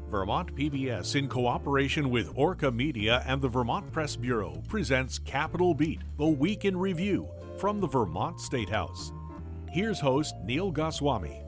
Vermont PBS, in cooperation with Orca Media and the Vermont Press Bureau, presents Capitol Beat, the Week in Review, from the Vermont State House. Here's host Neal Goswami.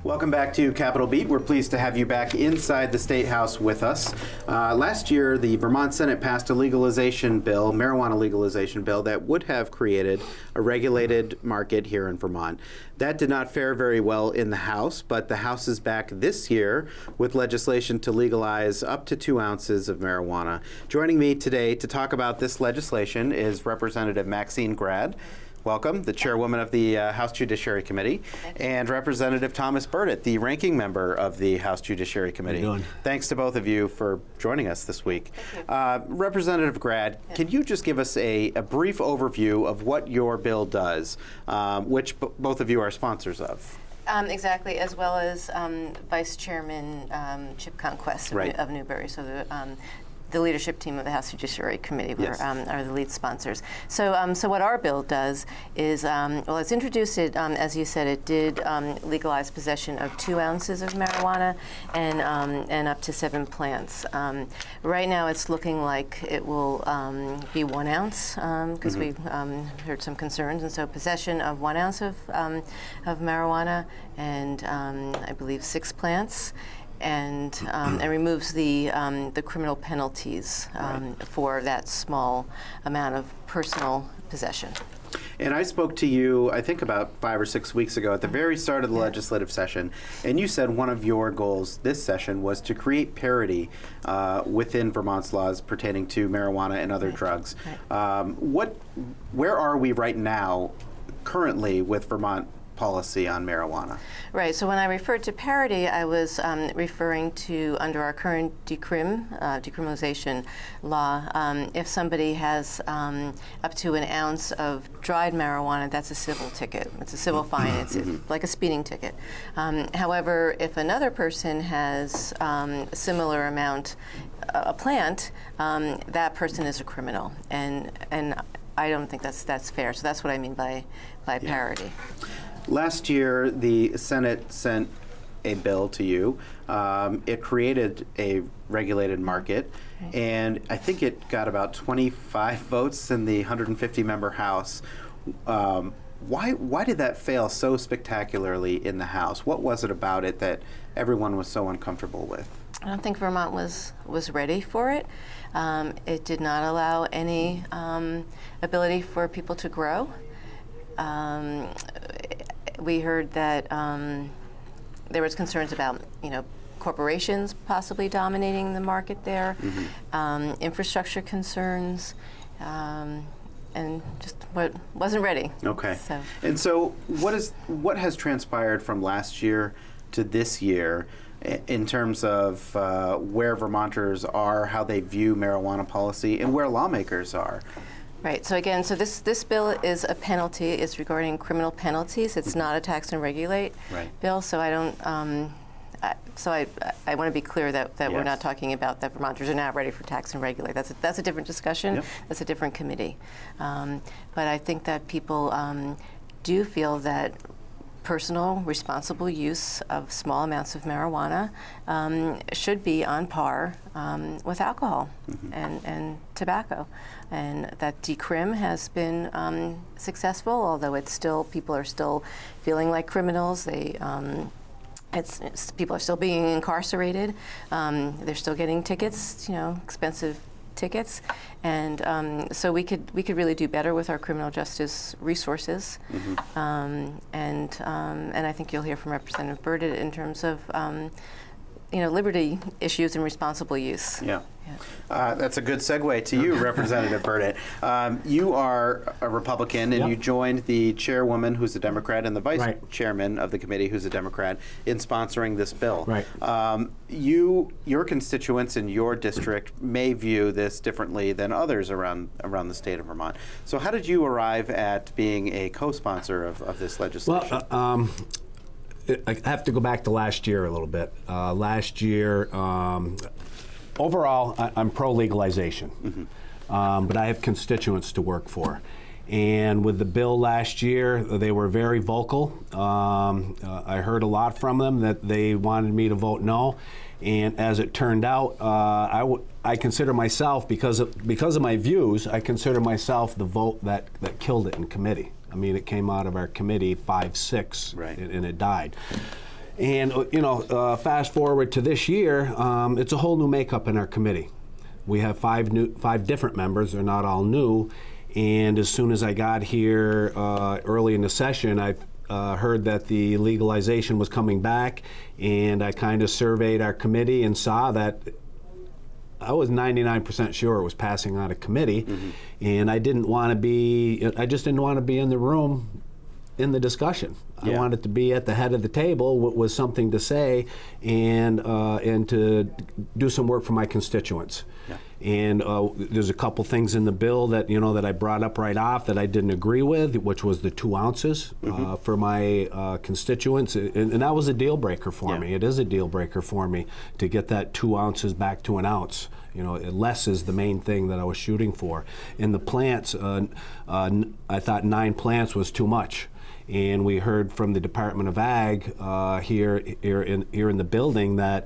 Welcome back to Capitol Beat. We're pleased to have you back inside the State House with us. Last year, the Vermont Senate passed a marijuana legalization bill that would have created a regulated market here in Vermont. That did not fare very well in the House, but the House is back this year with legislation to legalize up to 2 ounces of marijuana. Joining me today to talk about this legislation is Representative Maxine Grad. Welcome, the chairwoman of the House Judiciary Committee, and Representative Thomas Burditt, the ranking member of the House Judiciary Committee. How you doing? Thanks to both of you for joining us this week. Representative Grad, can you just give us a brief overview of what your bill does, which both of you are sponsors of? Exactly, as well as Vice Chairman Chip Conquest of Newbury. So the leadership team of the House Judiciary Committee are the lead sponsors. So what our bill does is, well, it's introduced it, as you said, it did legalize possession of 2 ounces of marijuana and up to 7 plants. Right now it's looking like it will be 1 ounce because we heard some concerns, and so possession of 1 ounce of marijuana and I believe 6 plants. And removes the criminal penalties for that small amount of personal possession. And I spoke to you, I think about 5 or 6 weeks ago at the very start of the legislative session, and you said one of your goals this session was to create parity within Vermont's laws pertaining to marijuana and other drugs. Where are we right now currently with Vermont policy on marijuana? Right, so when I referred to parity, I was referring to under our current decriminalization law, if somebody has up to 1 ounce of dried marijuana, that's a civil ticket. It's a civil fine. It's like a speeding ticket. However, if another person has a similar amount, a plant, that person is a criminal. And I don't think that's fair. So that's what I mean by parity. Last year, the Senate sent a bill to you. It created a regulated market, and I think it got about 25 votes in the 150-member House. Why did that fail so spectacularly in the House? What was it about it that everyone was so uncomfortable with? I don't think Vermont was ready for it. It did not allow any ability for people to grow. We heard that there was concerns about, corporations possibly dominating the market there, infrastructure concerns, and just wasn't ready. Okay. And so what has transpired from last year to this year in terms of where Vermonters are, how they view marijuana policy, and where lawmakers are? Right. So again, this bill is a penalty. It's regarding criminal penalties. It's not a tax and regulate bill. So I don't. I want to be clear that we're not talking about that Vermonters are not ready for tax and regulate. That's a different discussion. Yep. That's a different committee. But I think that people do feel that personal, responsible use of small amounts of marijuana should be on par with alcohol and tobacco, and that decrim has been successful, although people are still feeling like criminals. People are still being incarcerated. They're still getting tickets, expensive tickets, and so we could really do better with our criminal justice resources, and I think you'll hear from Representative Burditt in terms of liberty issues and responsible use. That's a good segue to you, Representative Burditt. You are a Republican, and you joined the chairwoman, who's a Democrat, and the vice chairman of the committee, who's a Democrat, in sponsoring this bill. Your constituents in your district may view this differently than others around the state of Vermont. So how did you arrive at being a co-sponsor of this legislation? Well, I have to go back to last year a little bit. Last year, overall, I'm pro-legalization, but I have constituents to work for. And with the bill last year, they were very vocal. I heard a lot from them that they wanted me to vote no. And as it turned out, I consider myself, because of my views, I consider myself the vote that killed it in committee. I mean, it came out of our committee 5-6, Right. and it died. And fast forward to this year, it's a whole new makeup in our committee. We have five different members. They're not all new. And as soon as I got here early in the session, I heard that the legalization was coming back, and I kind of surveyed our committee and saw that I was 99% sure it was passing out of committee, and I just didn't want to be in the room in the discussion. Yeah. I wanted to be at the head of the table with something to say, and to do some work for my constituents. Yeah. And there's a couple things in the bill that that I brought up right off that I didn't agree with, which was the 2 ounces for my constituents, and that was a deal breaker for me. It is a deal breaker for me to get that 2 ounces back to an ounce. Less is the main thing that I was shooting for. And the plants, I thought 9 plants was too much. And we heard from the Department of Ag here in the building that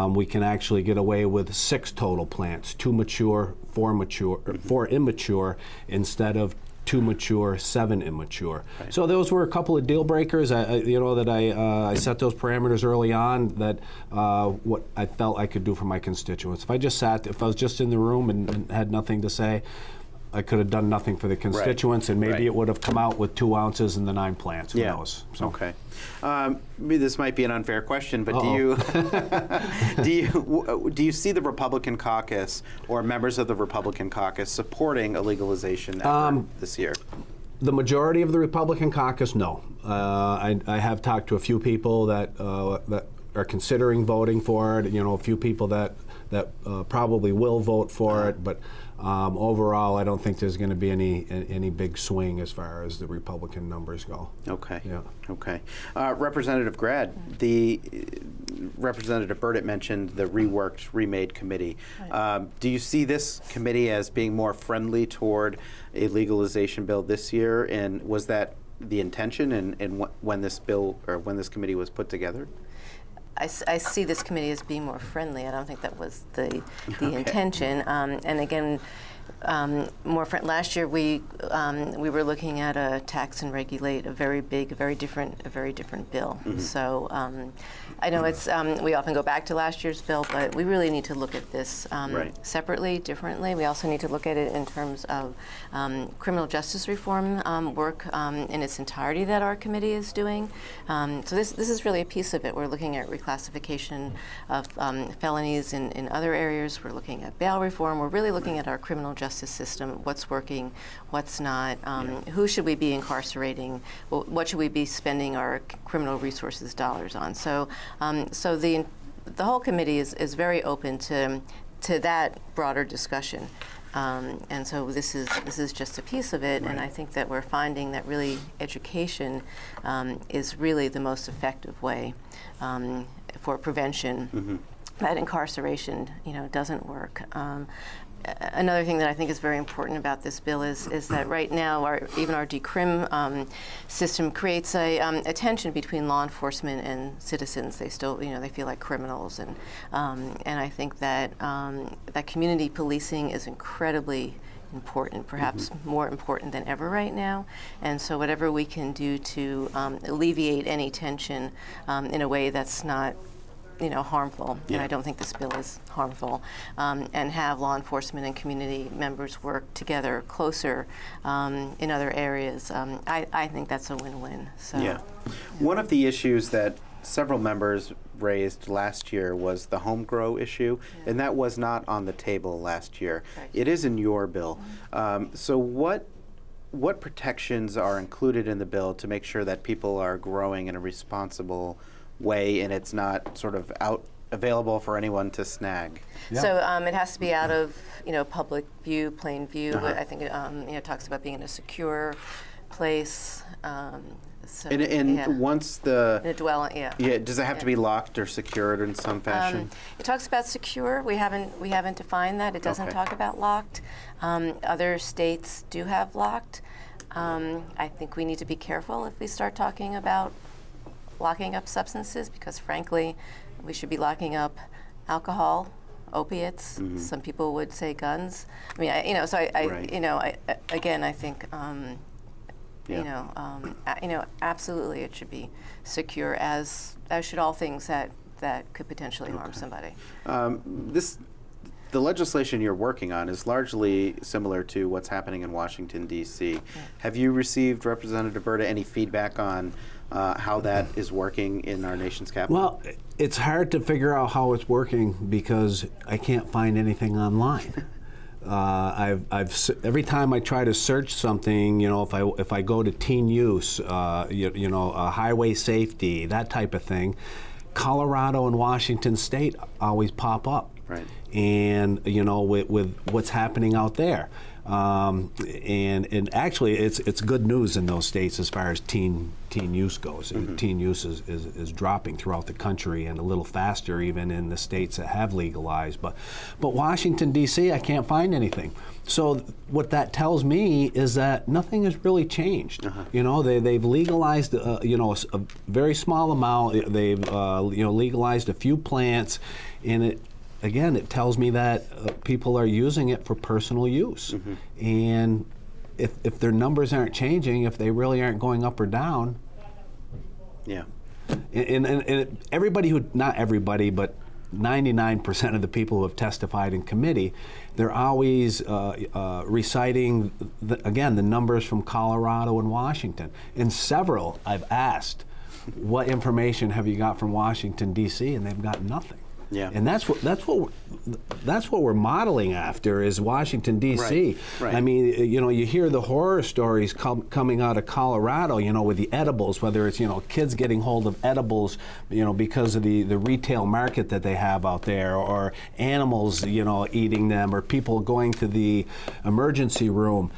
we can actually get away with 6 total plants, 2 mature, 4 immature, instead of 2 mature, 7 immature. Right. So those were a couple of deal breakers. I set those parameters early on, that what I felt I could do for my constituents. If I was just in the room and had nothing to say, I could have done nothing for the constituents, and maybe it would have come out with 2 ounces and the 9 plants. Who knows? So. Okay. Maybe this might be an unfair question, but do you see the Republican caucus or members of the Republican caucus supporting a legalization effort this year? The majority of the Republican caucus, no. I have talked to a few people that are considering voting for it. A few people that probably will vote for it, but. Overall, I don't think there's going to be any big swing as far as the Republican numbers go. Okay. Yeah. Okay. Representative Grad, the Representative Burditt mentioned the reworked, remade committee. Right. Do you see this committee as being more friendly toward a legalization bill this year? And was that the intention in when this bill or when this committee was put together? I see this committee as being more friendly. I don't think that was the intention. And again, last year we were looking at a tax and regulate, a very big, a very different bill. So I know it's we often go back to last year's bill, but we really need to look at this separately, differently. We also need to look at it in terms of criminal justice reform work in its entirety that our committee is doing. So this is really a piece of it. We're looking at reclassification of felonies in other areas. We're looking at bail reform. We're really looking at our criminal justice system, what's working, what's not, who should we be incarcerating, what should we be spending our criminal resources dollars on. So the whole committee is very open to that broader discussion. And so this is just a piece of it, and I think that we're finding that really education is really the most effective way for prevention. That incarceration, doesn't work. Another thing that I think is very important about this bill is that right now even our decrim system creates a tension between law enforcement and citizens. They still they feel like criminals, and I think that that community policing is incredibly important, perhaps more important than ever right now. And so whatever we can do to alleviate any tension in a way that's not harmful, and I don't think this bill is harmful, and have law enforcement and community members work together closer in other areas. I think that's a win-win. So. Yeah. One of the issues that several members raised last year was the home grow issue, and that was not on the table last year. Right. It is in your bill. So what protections are included in the bill to make sure that people are growing in a responsible way and it's not sort of available for anyone to snag? Yeah. So it has to be out of public view, plain view. I think it talks about being in a secure place. Once the in a dwelling, does it have to be locked or secured in some fashion? It talks about secure. We haven't defined that. It doesn't talk about locked. Other states do have locked. I think we need to be careful if we start talking about locking up substances, because frankly, we should be locking up alcohol, opiates. Some people would say guns. I mean, again, I think, absolutely, it should be secure, as should all things that could potentially harm somebody. The legislation you're working on is largely similar to what's happening in Washington, D.C. Yeah. Have you received, Representative Burditt, any feedback on how that is working in our nation's capital? Well, it's hard to figure out how it's working because I can't find anything online. Every time I try to search something, if I go to teen use, highway safety, that type of thing, Colorado and Washington State always pop up. Right. And with what's happening out there, and actually it's good news in those states as far as teen use goes. Teen use is dropping throughout the country, and a little faster even in the states that have legalized. But Washington D.C., I can't find anything. So what that tells me is that nothing has really changed. They've legalized a very small amount. They've legalized a few plants, and it tells me that people are using it for personal use. And if their numbers aren't changing, if they really aren't going up or down, and everybody not everybody, but 99% of the people who have testified in committee, they're always reciting, the numbers from Colorado and Washington. And several I've asked, what information have you got from Washington, D.C., and they've got nothing. Yeah. And that's what we're modeling after is Washington, D.C. Right. I mean, you hear the horror stories coming out of Colorado, with the edibles, whether it's, kids getting hold of edibles, because of the retail market that they have out there, or animals, eating them, or people going to the emergency room.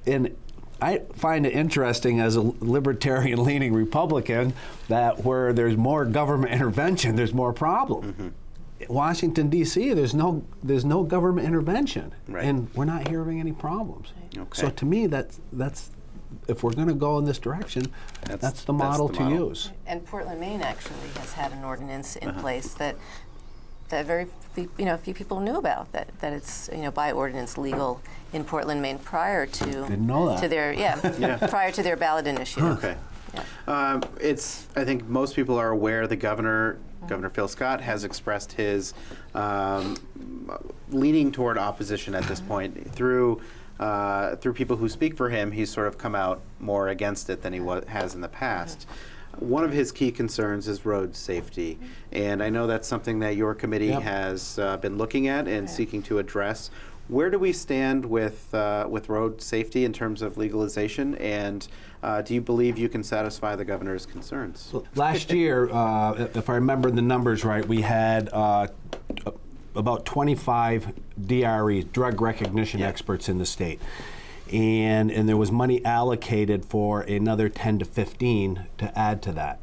And I find it interesting as a libertarian-leaning Republican that where there's more government intervention, there's more problem. Washington, D.C., there's no government intervention, and we're not hearing any problems. Okay. So to me, that's if we're going to go in this direction, that's the model to use. And Portland, Maine, actually has had an ordinance in place that very few people knew about, that it's by ordinance legal in Portland, Maine prior to Didn't know that. to their prior to their ballot initiative. Okay. Yeah. I think most people are aware the Governor Phil Scott has expressed his leaning toward opposition at this point. Through people who speak for him, he's sort of come out more against it than he has in the past. One of his key concerns is road safety, and I know that's something that your committee has been looking at and seeking to address. Where do we stand with road safety in terms of legalization, and do you believe you can satisfy the governor's concerns? Last year, if I remember the numbers right, we had about 25 DRE, drug recognition experts in the state. And there was money allocated for another 10 to 15 to add to that.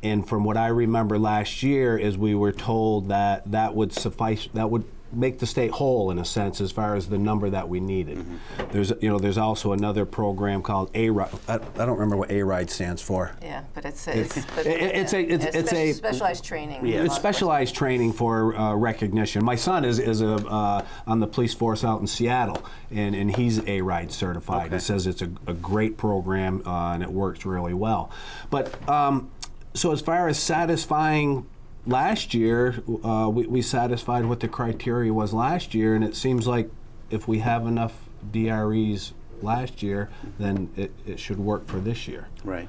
And from what I remember last year is we were told that would suffice, that would make the state whole in a sense as far as the number that we needed. There's also another program called A-RIDE. I don't remember what A-RIDE stands for. Yeah, but it's a specialized training. Yeah, it's specialized training for recognition. My son is on the police force out in Seattle, and he's A-RIDE certified. Okay. He says it's a great program and it works really well. But so as far as satisfying last year, we satisfied what the criteria was last year, and it seems like if we have enough DREs last year, then it should work for this year. Right.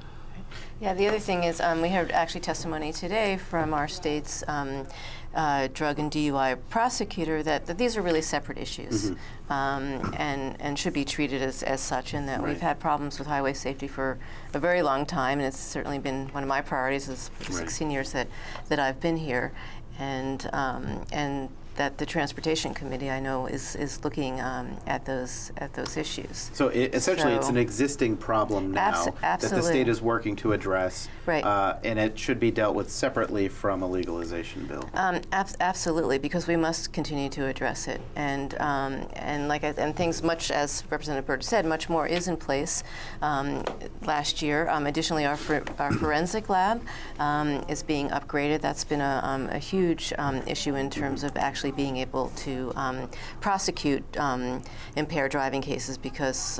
Yeah, the other thing is we heard actually testimony today from our state's drug and DUI prosecutor that these are really separate issues and should be treated as such, and that we've had problems with highway safety for a very long time, and it's certainly been one of my priorities for the 16 years that I've been here. And that the Transportation Committee, I know, is looking at those issues. So essentially, it's an existing problem now that the absolutely. state is working to address, Right. And it should be dealt with separately from a legalization bill. Absolutely, because we must continue to address it, and things, much as Representative Burditt said, much more is in place. Last year, additionally, our forensic lab is being upgraded. That's been a huge issue in terms of actually being able to prosecute impaired driving cases, because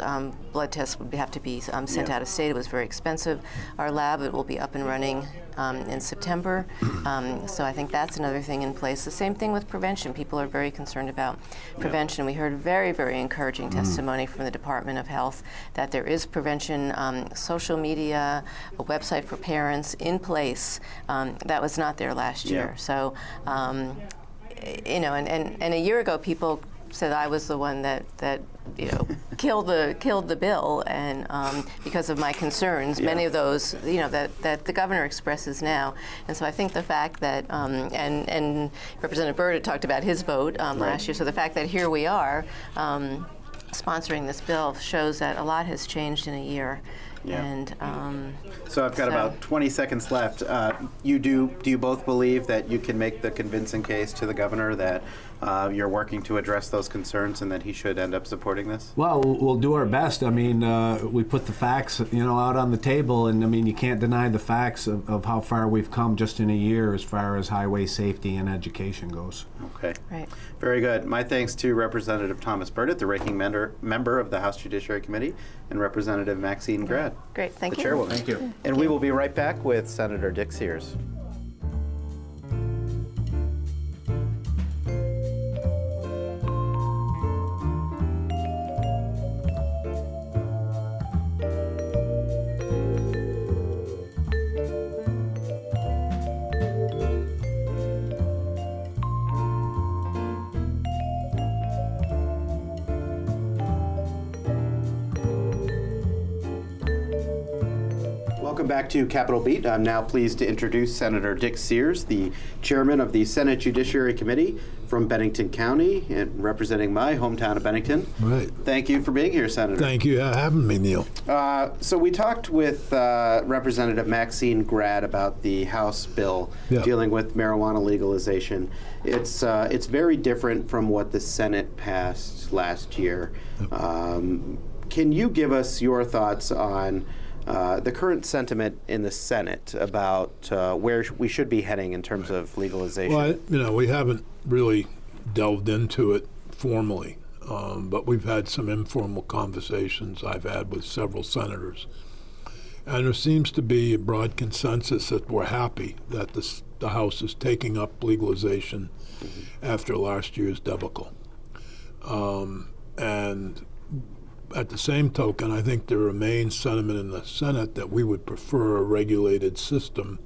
blood tests would have to be sent out of state. It was very expensive. Our lab, it will be up and running in September. So I think that's another thing in place. The same thing with prevention. People are very concerned about prevention. We heard very, very encouraging testimony from the Department of Health that there is prevention, social media, a website for parents in place. That was not there last year. So, and a year ago, people said I was the one that killed the bill, and because of my concerns, many of those that the governor expresses now. And so I think the fact that and Representative Burditt talked about his vote last year. So the fact that here we are sponsoring this bill shows that a lot has changed in a year. Yeah. And so I've got about 20 seconds left. Do you both believe that you can make the convincing case to the governor that you're working to address those concerns and that he should end up supporting this? Well, we'll do our best. I mean, we put the facts, out on the table, and I mean, you can't deny the facts of how far we've come just in a year as far as highway safety and education goes. Okay. Right. Very good. My thanks to Representative Thomas Burditt, the ranking member of the House Judiciary Committee, and Representative Maxine Grad, great, thank the you. chairwoman. Thank you. And we will be right back with Senator Dick Sears. Welcome back to Capitol Beat. I'm now pleased to introduce Senator Dick Sears, the chairman of the Senate Judiciary Committee from Bennington County and representing my hometown of Bennington. Right. Thank you for being here, Senator. Thank you for having me, Neal. So we talked with Representative Maxine Grad about the House bill dealing with marijuana legalization. It's very different from what the Senate passed last year. Can you give us your thoughts on the current sentiment in the Senate about where we should be heading in terms of legalization? Well, we haven't really delved into it formally, but we've had some informal conversations I've had with several senators. And there seems to be a broad consensus that we're happy that the House is taking up legalization after last year's debacle. And at the same token, I think there remains sentiment in the Senate that we would prefer a regulated system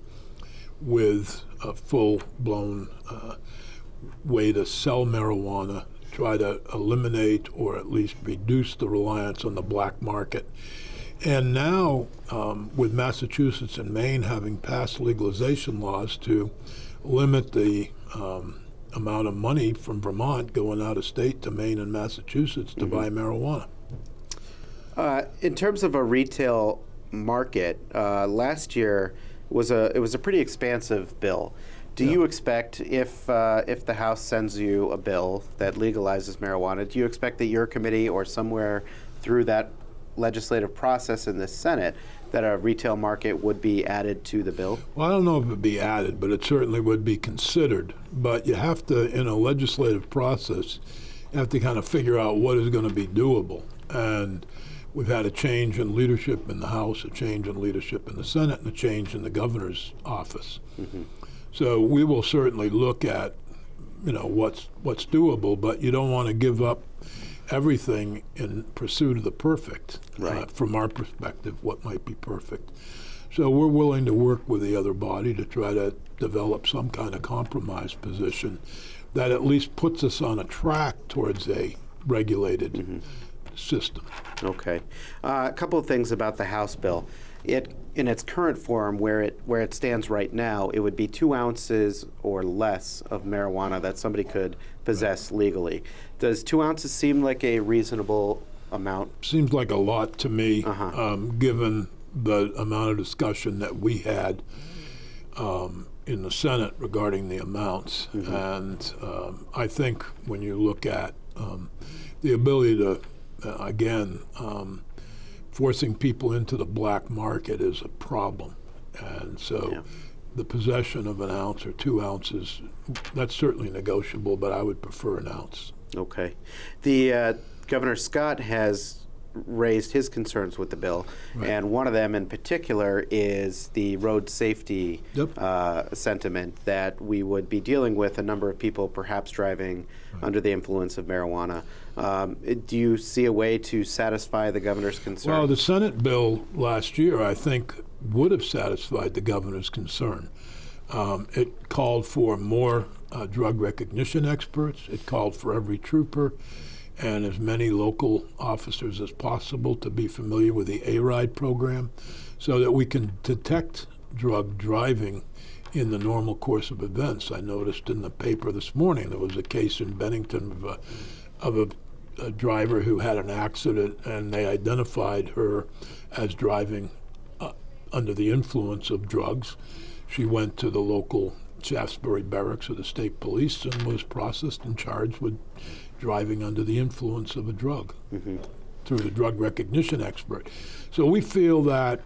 with a full-blown way to sell marijuana, try to eliminate or at least reduce the reliance on the black market. And now, with Massachusetts and Maine having passed legalization laws to limit the amount of money from Vermont going out of state to Maine and Massachusetts to buy marijuana. In terms of a retail market, last year it was a pretty expansive bill. Do you expect, if the House sends you a bill that legalizes marijuana, do you expect that your committee or somewhere through that legislative process in the Senate that a retail market would be added to the bill? Well, I don't know if it would be added, but it certainly would be considered. But you have to, in a legislative process, you have to kind of figure out what is going to be doable. And we've had a change in leadership in the House, a change in leadership in the Senate, and a change in the governor's office. So we will certainly look at, what's doable, but you don't want to give up everything in pursuit of the perfect. Right. From our perspective, what might be perfect. So we're willing to work with the other body to try to develop some kind of compromise position that at least puts us on a track towards a regulated system. Okay. A couple of things about the House bill. It in its current form, where it stands right now, it would be 2 ounces or less of marijuana that somebody could possess legally. Does 2 ounces seem like a reasonable amount? Seems like a lot to me, given the amount of discussion that we had in the Senate regarding the amounts. And I think when you look at the ability to, again, forcing people into the black market is a problem. And so the possession of an ounce or 2 ounces, that's certainly negotiable, but I would prefer an ounce. Okay. The Governor Scott has raised his concerns with the bill, and one of them in particular is the road safety sentiment that we would be dealing with a number of people perhaps driving under the influence of marijuana. Do you see a way to satisfy the governor's concern? Well, the Senate bill last year, I think, would have satisfied the governor's concern. It called for more drug recognition experts. It called for every trooper and as many local officers as possible to be familiar with the A-Ride program so that we can detect drug driving in the normal course of events. I noticed in the paper this morning there was a case in Bennington of a driver who had an accident, and they identified her as driving under the influence of drugs. She went to the local Shaftesbury barracks of the state police and was processed and charged with driving under the influence of a drug through the drug recognition expert. So we feel that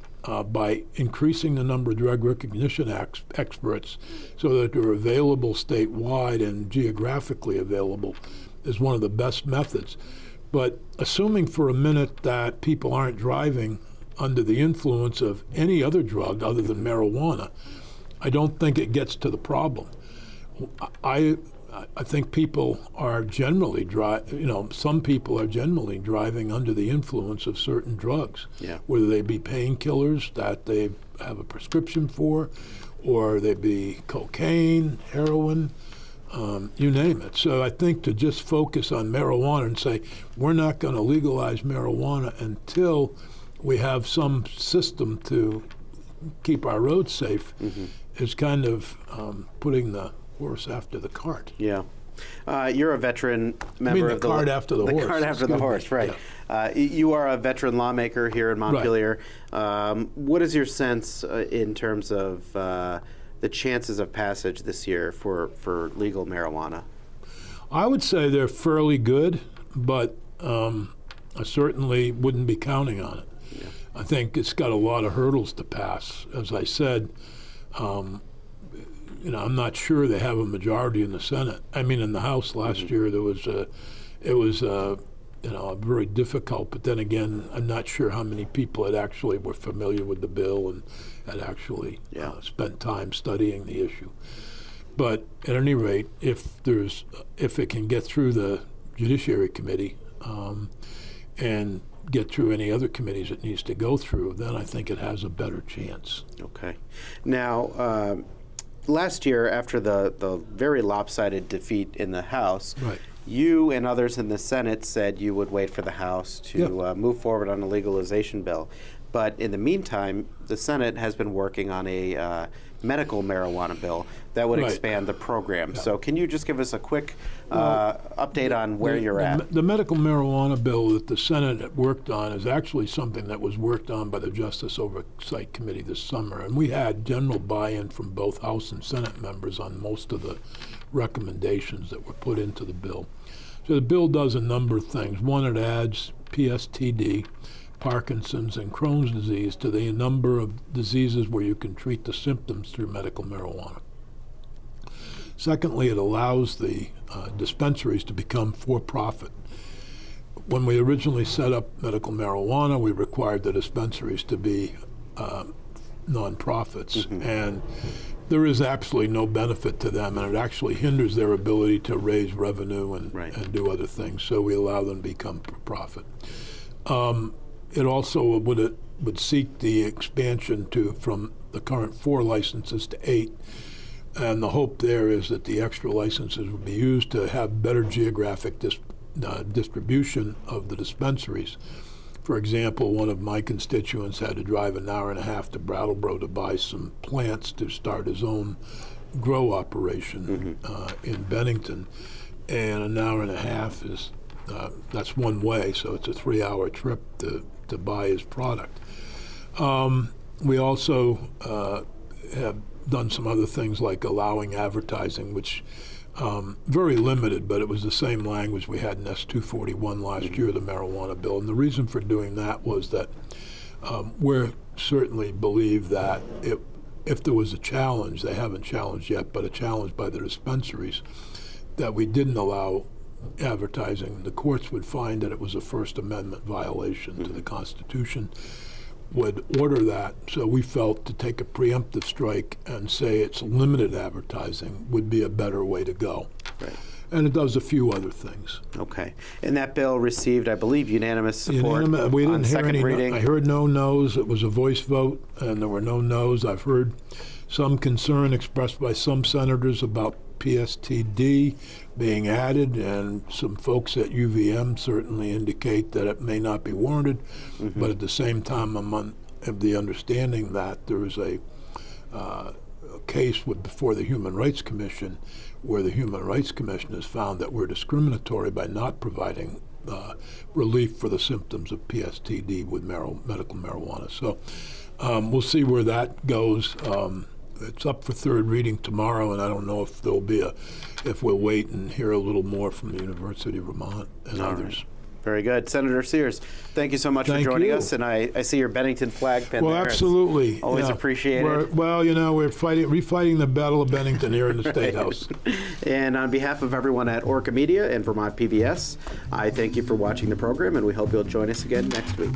by increasing the number of drug recognition experts so that they're available statewide and geographically available is one of the best methods. But assuming for a minute that people aren't driving under the influence of any other drug other than marijuana, I don't think it gets to the problem. I think people are generally some people are generally driving under the influence of certain drugs, whether they be painkillers that they have a prescription for, or they be cocaine, heroin, you name it. So I think to just focus on marijuana and say we're not going to legalize marijuana until we have some system to keep our roads safe is kind of putting the horse after the cart. Yeah. You're a veteran member of the cart after the horse. The cart after the horse, right. Yeah. You are a veteran lawmaker here in Montpelier. Right. What is your sense in terms of the chances of passage this year for legal marijuana? I would say they're fairly good, but I certainly wouldn't be counting on it. Yeah. I think it's got a lot of hurdles to pass. As I said, I'm not sure they have a majority in the Senate. I mean, in the House last year, it was very difficult. But then again, I'm not sure how many people had actually were familiar with the bill and had actually spent time studying the issue. But at any rate, if it can get through the Judiciary Committee and get through any other committees it needs to go through, then I think it has a better chance. Okay. Now, last year, after the very lopsided defeat in the House, you and others in the Senate said you would wait for the House to move forward on a legalization bill. But in the meantime, the Senate has been working on a medical marijuana bill that would expand the program. Yeah. So can you just give us a quick update on where you're at? The medical marijuana bill that the Senate worked on is actually something that was worked on by the Justice Oversight Committee this summer. And we had general buy-in from both House and Senate members on most of the recommendations that were put into the bill. So the bill does a number of things. One, it adds PSTD, Parkinson's, and Crohn's disease to the number of diseases where you can treat the symptoms through medical marijuana. Secondly, it allows the dispensaries to become for-profit. When we originally set up medical marijuana, we required the dispensaries to be nonprofits, and there is absolutely no benefit to them, and it actually hinders their ability to raise revenue and do other things. So we allow them to become for-profit. It also would seek the expansion from the current 4 licenses to 8, and the hope there is that the extra licenses would be used to have better geographic distribution of the dispensaries For example, one of my constituents had to drive an hour and a half to Brattleboro to buy some plants to start his own grow operation in Bennington, and an hour and a half is that's one way, so it's a 3-hour trip to buy his product. We also have done some other things like allowing advertising, which very limited, but it was the same language we had in S-241 last year, the marijuana bill. And the reason for doing that was that we certainly believe that if there was a challenge, they haven't challenged yet, but a challenge by the dispensaries, that we didn't allow advertising, the courts would find that it was a First Amendment violation to the Constitution, would order that. So we felt to take a preemptive strike and say it's limited advertising would be a better way to go. Right. And it does a few other things. Okay. And that bill received, I believe, unanimous support We on didn't hear second any. reading. I heard no no's. It was a voice vote, and there were no no's. I've heard some concern expressed by some senators about PSTD being added, and some folks at UVM certainly indicate that it may not be warranted. But at the same time, I'm of the understanding that there is a case before the Human Rights Commission, where the Human Rights Commission has found that we're discriminatory by not providing relief for the symptoms of PSTD with medical marijuana. So we'll see where that goes. It's up for third reading tomorrow, and I don't know if if we'll wait and hear a little more from the University of Vermont and others. Right. Very good. Senator Sears, thank you so much for joining us. And I see your Bennington flag pin there. Well, absolutely. Always appreciate it. Well, we're refighting the Battle of Bennington here in the State House. And on behalf of everyone at Orca Media and Vermont PBS, I thank you for watching the program, and we hope you'll join us again next week.